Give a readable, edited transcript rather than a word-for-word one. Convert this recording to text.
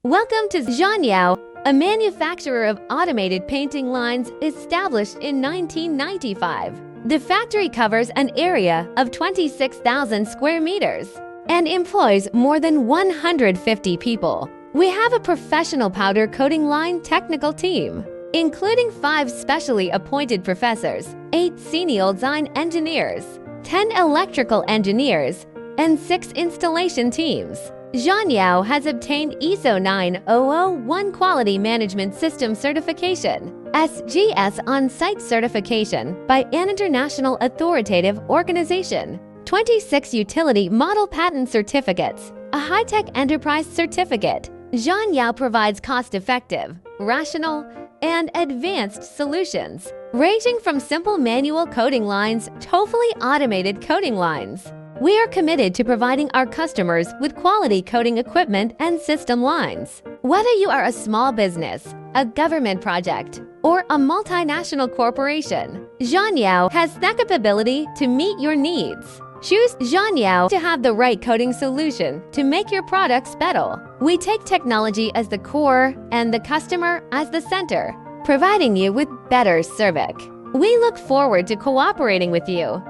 Welcome to ZHYAO, a manufacturer of automated painting lines established in 1995. The factory covers an area of 26,000 square meters and employs more than 150 people. We have a professional powder coating line technical team, including 5 specially appointed professors, 8 senior design engineers, 10 electrical engineers, and 6 installation teams. ZHYAO has obtained ISO 9001 Quality Management System Certification, SGS on-site certification by an international authoritative organization, 26 utility model patent certificates, a high-tech enterprise certificate. ZHYAO provides cost-effective, rational, and advanced solutions, ranging from simple manual coating lines to fully automated coating lines. We are committed to providing our customers with quality coating equipment and system lines. Whether you are a small business, a government project, or a multinational corporation, ZHYAO has the capability to meet your needs. Choose ZHYAO to have the right coating solution to make your products better. We take technology as the core and the customer as the center, providing you with better service. We look forward to cooperating with you.